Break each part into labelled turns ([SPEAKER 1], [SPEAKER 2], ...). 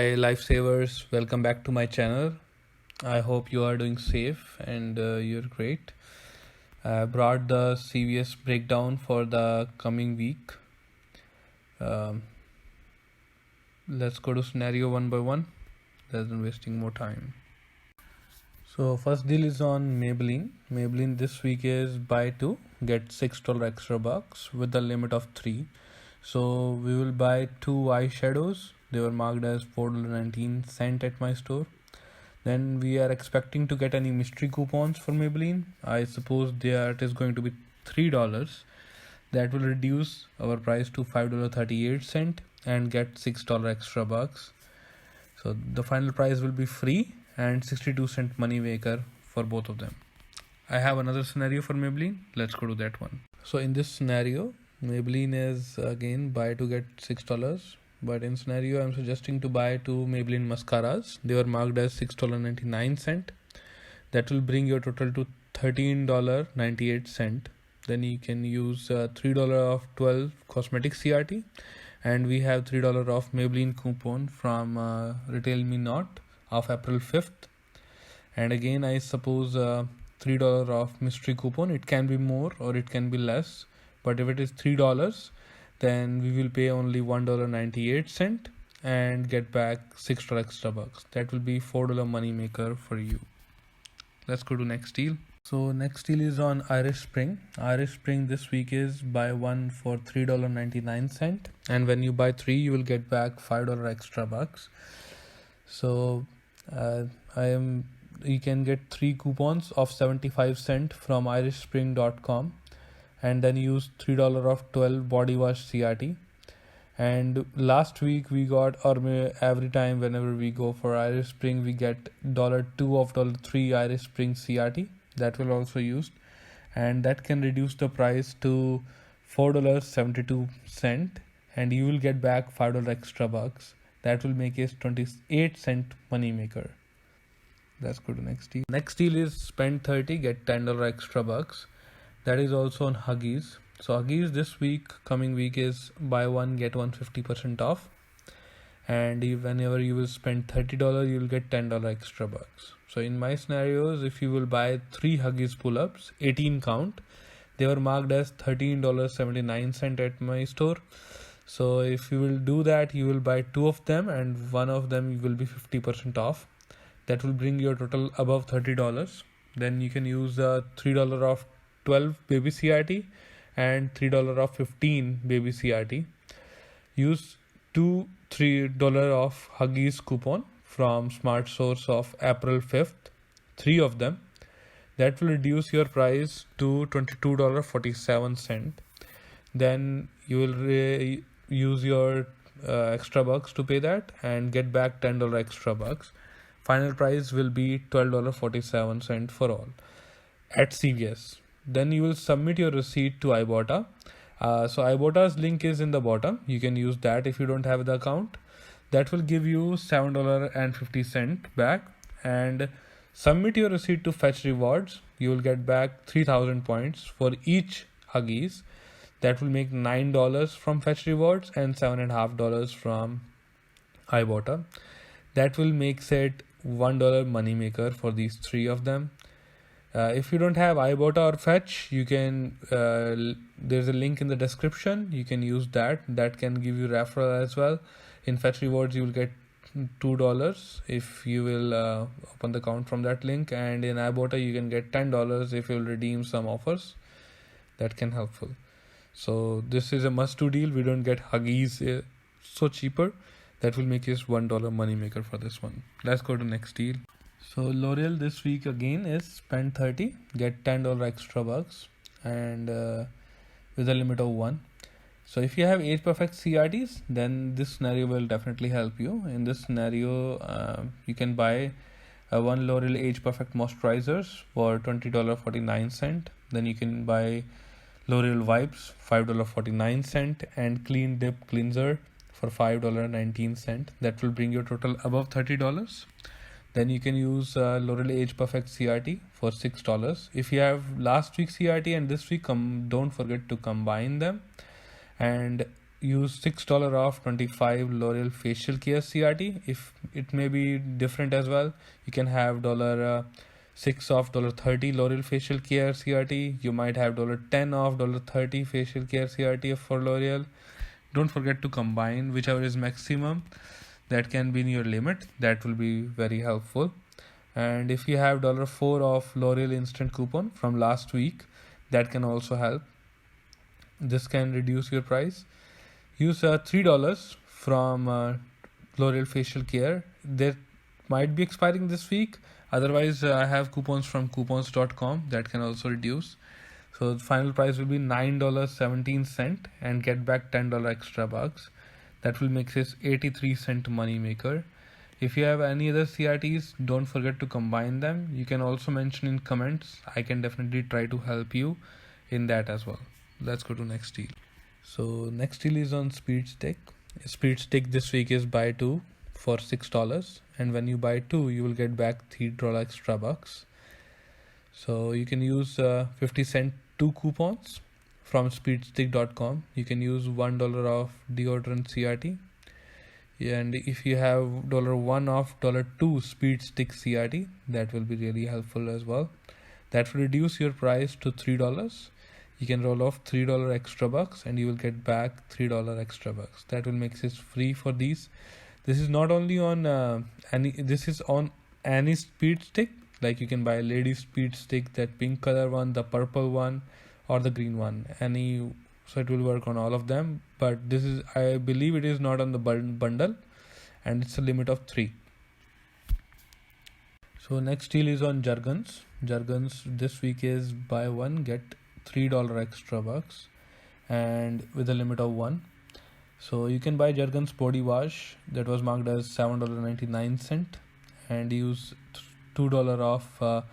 [SPEAKER 1] Hi lifesavers, welcome back to my channel. I hope you are doing safe and you're great. I brought the CVS breakdown for the coming week. Let's go to scenario one by one rather than wasting more time. So first deal is on Maybelline. Maybelline this week is buy two, get $6 extra bucks with the limit of 3. So we will buy 2 eyeshadows. They were marked as $4.19 at my store. Then we are expecting to get any mystery coupons for Maybelline. I suppose that is going to be $3. That will reduce our price to $5.38 and get $6 extra bucks. So the final price will be free and 62-cent money maker for both of them. I have another scenario for Maybelline. Let's go to that one. So in this scenario, Maybelline is again buy to get $6. But in scenario, I'm suggesting to buy 2 Maybelline mascaras. They were marked as $6.99. That will bring your total to $13.98. Then you can use $3 off 12 cosmetic CRT. And we have $3 off Maybelline coupon from Retail Me Not of April 5th. And again, I suppose $3 off mystery coupon. It can be more or it can be less. But if it is $3, then we will pay only $1.98 and get back $6 extra bucks. That will be $4 money maker for you. Let's go to next deal. So next deal is on Irish Spring. Irish Spring this week is buy one for $3.99, and when you buy 3 you will get back $5 extra bucks. So you can get 3 coupons of 75 cents from irishspring.com, and then use $3 off 12 body wash CRT. And last week we got, or every time whenever we go for Irish Spring, we get $2 off $3 Irish Spring CRT. That will also used, and that can reduce the price to $4.72, and you will get back $5 extra bucks. That will make it 28-cent money maker. Let's go to next deal. Next deal is spend 30, get $10 extra bucks. That is also on Huggies. So Huggies this week, coming week, is buy one get one 50% off. And whenever you will spend $30, you will get $10 extra bucks. So in my scenarios, if you will buy 3 Huggies pull-ups, 18 count, they were marked as $13.79 at my store. So if you will do that, you will buy 2 of them, and one of them will be 50% off. That will bring your total above $30. Then you can use $3 off 12 baby CRT and $3 off 15 baby CRT. Use $3 off Huggies coupon from Smart Source of April 5th, 3 of them. That will reduce your price to $22.47. Then you will use your extra bucks to pay that and get back $10 extra bucks. Final price will be $12.47 for all at CVS. Then you will submit your receipt to Ibotta. So Ibotta's link is in the bottom. You can use that if you don't have the account. That will give you $7.50 back, and submit your receipt to Fetch Rewards. You will get back 3,000 points for each Huggies. That will make $9 from Fetch Rewards and $7.50 from Ibotta. That will make it $1 money maker for these 3 of them. If you don't have Ibotta or Fetch, you can there's a link in the description. You can use that. That can give you referral as well. In Fetch Rewards, you will get $2 if you will open the account from that link, and in Ibotta you can get $10 if you will redeem some offers. That can helpful. So this is a must-do deal. We don't get Huggies so cheaper. That will make us $1 money maker for this one. Let's go to next deal. So L'Oreal this week again is spend 30, get $10 extra bucks, and with a limit of 1. So if you have Age Perfect CRTs, then this scenario will definitely help you. In this scenario, you can buy 1 L'Oreal Age Perfect moisturizers for $20.49. Then you can buy L'Oreal wipes $5.49 and Clean Dip cleanser for $5.19. That will bring your total above $30. Then you can use L'Oreal Age Perfect CRT for $6. If you have last week's CRT and this week, don't forget to combine them. And use $6 off 25 L'Oreal facial care CRT. If it may be different as well, you can have $6 off $30 L'Oreal facial care CRT. You might have $10 off $30 facial care CRT for L'Oreal. Don't forget to combine whichever is maximum. That can be in your limit. That will be very helpful. And if you have $4 off L'Oreal instant coupon from last week, that can also help. This can reduce your price. Use $3 from L'Oreal facial care. That might be expiring this week. Otherwise, I have coupons from coupons.com that can also reduce. So the final price will be $9.17 and get back $10 extra bucks. That will make this 83-cent money maker. If you have any other CRTs, don't forget to combine them. You can also mention in comments. I can definitely try to help you in that as well. Let's go to next deal. So next deal is on Speedstick. Speedstick this week is buy 2 for $6, and when you buy 2 you will get back $3 extra bucks. So you can use 50-cent 2 coupons from speedstick.com. You can use $1 off deodorant CRT, and if you have $1 off $2 Speedstick CRT, that will be really helpful as well. That will reduce your price to $3. You can roll off $3 extra bucks and you will get back $3 extra bucks. That will make this free for these. This is not only on this is on any speed stick. Like you can buy a lady speed stick, that pink color one, the purple one, or the green one. So it will work on all of them. But this is, I believe it is not on the bundle, and it's a limit of 3. So next deal is on Jergens. Jergens this week is buy 1 get $3 extra bucks, and with a limit of 1. So you can buy Jergens body wash that was marked as $7.99 and use $2 off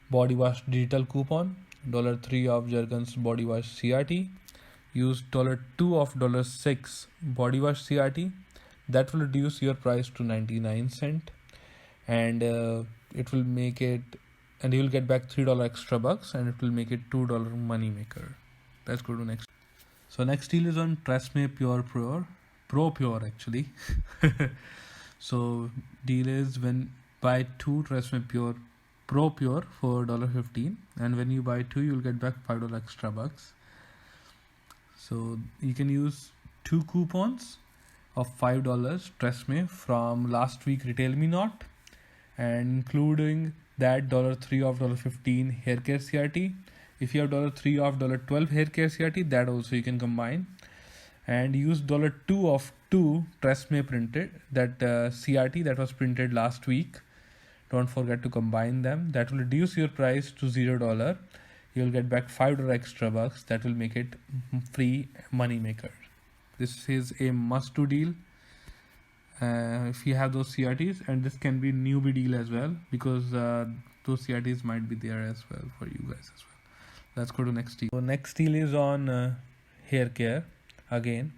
[SPEAKER 1] body wash digital coupon, $3 off Jergens body wash CRT. Use $2 off $6 body wash CRT. That will reduce your price to 99-cent, and it will make it, and you will get back $3 extra bucks, and it will make it $2 money maker. Let's go to next. So next deal is on Tresemme Pro Pure actually. So deal is when buy 2 Tresemme Pro Pure for $15, and when you buy 2 you'll get back $5 extra bucks. So you can use 2 coupons of $5 Tresemme from last week Retail Me Not, and including that $3 off $15 hair care CRT. If you have $3 off $12 hair care CRT, that also you can combine, and use $2 off 2 Tresemme printed, that CRT that was printed last week. Don't forget to combine them. That will reduce your price to $0. You'll get back $5 extra bucks. That will make it free money maker. This is a must-do deal if you have those CRTs, and this can be newbie deal as well, because those CRTs might be there as well for you guys as well. Let's go to next deal. So next deal is on hair care again.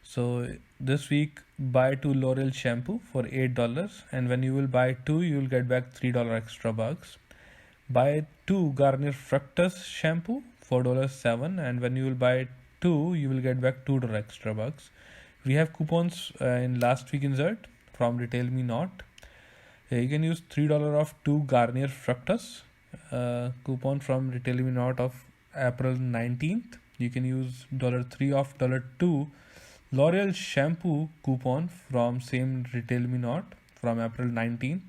[SPEAKER 1] So this week buy 2 L'Oreal shampoo for $8, and when you will buy 2 you will get back $3 extra bucks. Buy 2 Garnier Fructus shampoo for $7, and when you will buy 2 you will get back $2 extra bucks. We have coupons in last week insert from Retail Me Not. You can use $3 off 2 Garnier Fructus coupon from Retail Me Not of April 19th. You can use $3 off $2 L'Oreal shampoo coupon from same Retail Me Not from April 19th.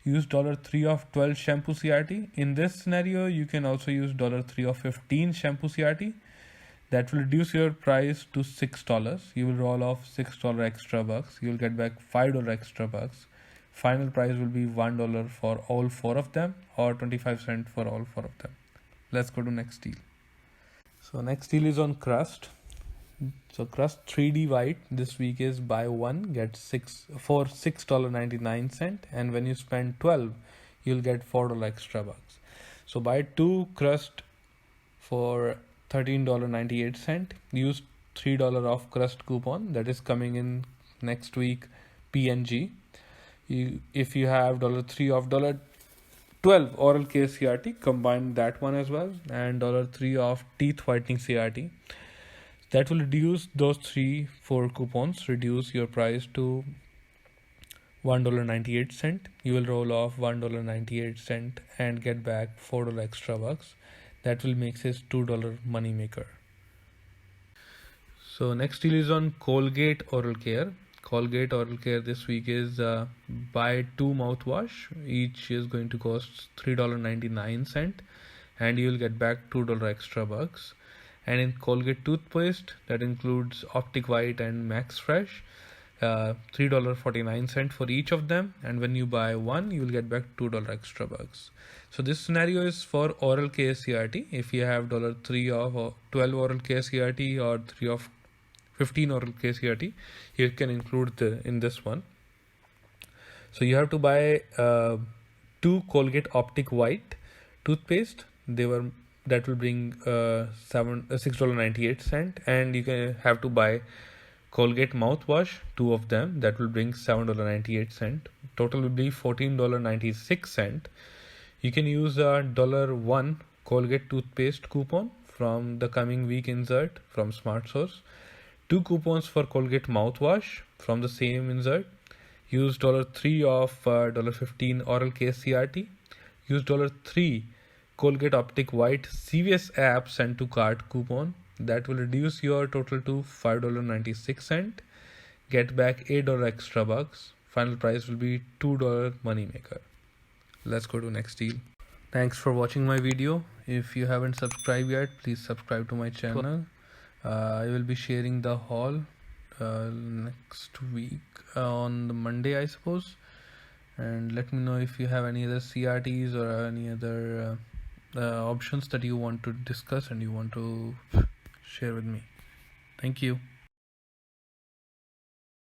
[SPEAKER 1] Use $3 off 12 shampoo CRT. In this scenario, you can also use $3 off 15 shampoo CRT. That will reduce your price to $6. You will roll off $6 extra bucks. You will get back $5 extra bucks. Final price will be $1 for all 4 of them, or 25 cents for all 4 of them. Let's go to next deal. So next deal is on Crust. So Crust 3D White this week is buy 1 get 6 for $6.99, and when you spend 12 you'll get $4 extra bucks. So buy 2 Crust for $13.98. Use $3 off Crust coupon that is coming in next week PNG. If you have $3 off $12 oral care CRT, combine that one as well, and $3 off teeth whitening CRT. That will reduce those 3-4 coupons, reduce your price to $1.98. You will roll off $1.98 and get back $4 extra bucks. That will make this $2 money maker. So next deal is on Colgate Oral Care. Colgate Oral Care this week is buy 2 mouthwash. Each is going to cost $3.99 and you will get back $2 extra bucks. And in Colgate toothpaste, that includes Optic White and Max Fresh, $3.49 for each of them, and when you buy one you will get back $2 extra bucks. So this scenario is for oral care CRT. If you have $3 of 12 oral care CRT or 3 of 15 oral care CRT, you can include in this one. So you have to buy 2 Colgate Optic White toothpaste. That will bring $6.98, and you can have to buy Colgate mouthwash, 2 of them. That will bring $7.98. Total will be $14.96. You can use a $1 Colgate toothpaste coupon from the coming week insert from Smart Source. 2 coupons for Colgate mouthwash from the same insert. Use $3 of $15 oral care CRT. Use $3 Colgate Optic White CVS app send to cart coupon. That will reduce your total to $5.96. Get back $8 extra bucks. Final price will be $2 money maker. Let's go to next deal. Thanks for watching my video. If you haven't subscribed yet, please subscribe to my channel. I will be sharing the haul next week on the Monday, I suppose. And let me know if you have any other CRTs or any other options that you want to discuss and you want to share with me. Thank you.